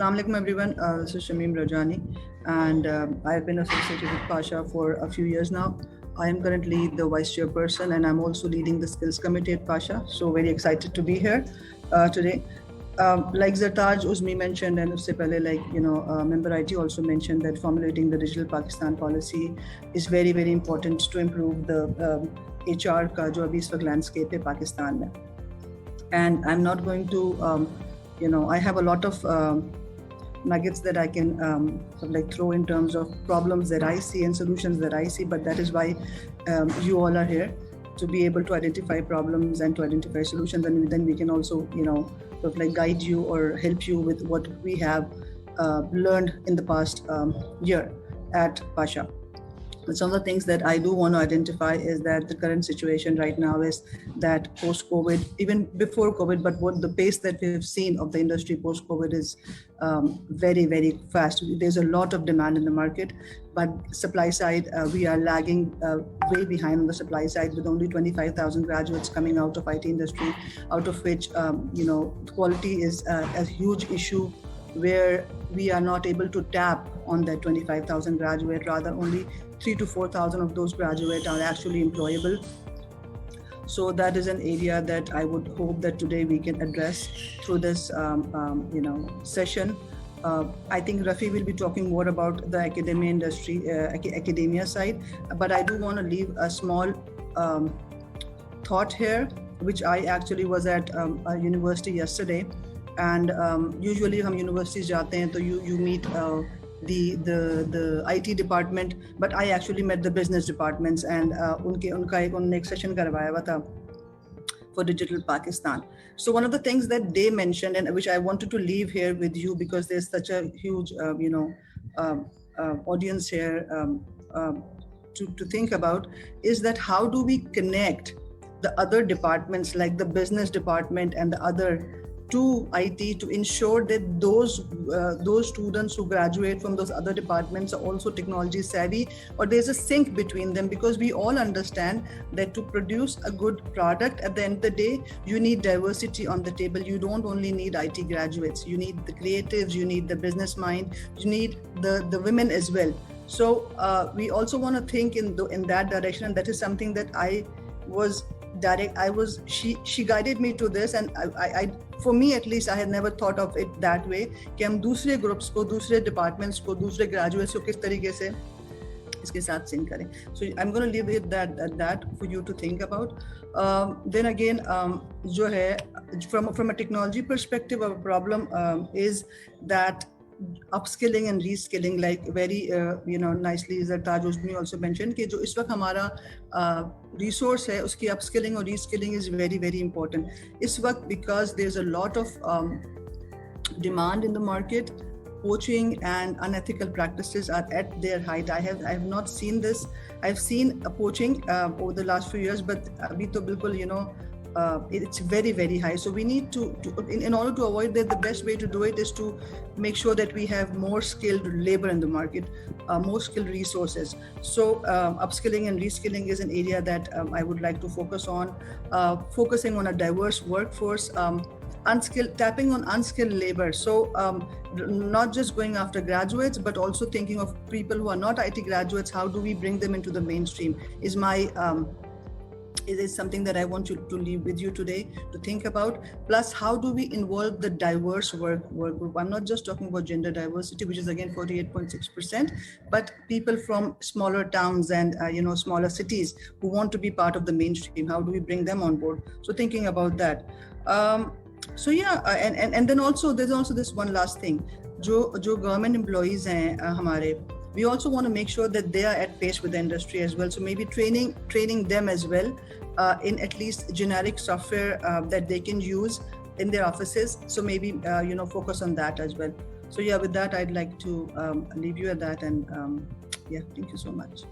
Assalamu alaikum everyone, this is Shamim Rajani, and I've been associated with Pasha for a few years now. I am currently the vice chairperson and I'm also leading the skills committee at Pasha, so very excited to be here today. Like Zartaj Uzmi mentioned, and usse pehle, member IT also mentioned that formulating the digital Pakistan policy is very, very important to improve the HR ka jo abhi is waqt landscape hai Pakistan mein. And I'm not going to, I have a lot of nuggets that I can throw in terms of problems that I see and solutions that I see, but that is why you all are here, to be able to identify problems and to identify solutions, and then we can also guide you or help you with what we have learned in the past year at Pasha. But some of the things that I do want to identify is that the current situation right now is that post-COVID, even before COVID, but what the pace that we've seen of the industry post-COVID is very, very fast. There's a lot of demand in the market, but supply side, we are lagging way behind on the supply side with only 25,000 graduates coming out of IT industry, out of which, quality is a huge issue, where we are not able to tap on that 25,000 graduate, rather only 3,000 to 4,000 of those graduates are actually employable. So that is an area that I would hope that today we can address through this session. I think Rafi will be talking more about the academia industry, academia side, but I do want to leave a small thought here, which I actually was at a university yesterday. And usually हम universities जाते हैं तो you meet the IT department, but I actually met the business departments, and उन्होंने एक session करवाया हुआ था for Digital Pakistan. So one of the things that they mentioned, and which I wanted to leave here with you because there's such a huge audience here to think about, is that how do we connect the other departments like the business department and the other to IT to ensure that those students who graduate from those other departments are also technology savvy, or there's a sync between them, because we all understand that to produce a good product, at the end of the day, you need diversity on the table. You don't only need IT graduates, you need the creatives, you need the business mind, you need the women as well. So we also want to think in that direction, and that is something that she guided me to this, and I for me at least, I had never thought of it that way कि हम दूसरे groups को, दूसरे departments को, दूसरे graduates को किस तरीके से इसके साथ sync करें. So I'm going to leave it at that for you to think about. Then again, जो है from a technology perspective, our problem is that upskilling and reskilling, like very nicely Zartaj Uzmi also mentioned कि जो इस वक्त हमारा resource है, उसकी upskilling और reskilling is very, very important इस वक्त, because there's a lot of demand in the market. Poaching and unethical practices are at their height. I have not seen this. I've seen poaching over the last few years, but abhi to bilkul, it's very, very high. So we need to in order to avoid that, the best way to do it is to make sure that we have more skilled labor in the market, more skilled resources. So upskilling and reskilling is an area that I would like to focus on, focusing on a diverse workforce, tapping on unskilled labor. So not just going after graduates, but also thinking of people who are not IT graduates. How do we bring them into the mainstream is it is something that I want you to leave with you today to think about. Plus, how do we involve the diverse work group? I'm not just talking about gender diversity, which is again 48.6%, but people from smaller towns and smaller cities who want to be part of the mainstream. How do we bring them on board? So thinking about that. So yeah, and then also there's also this one last thing. जो government employees हैं हमारे, we also want to make sure that they are at pace with the industry as well. So maybe training them as well in at least generic software that they can use in their offices. So maybe focus on that as well. So yeah, with that, I'd like to leave you at that, and thank you so much.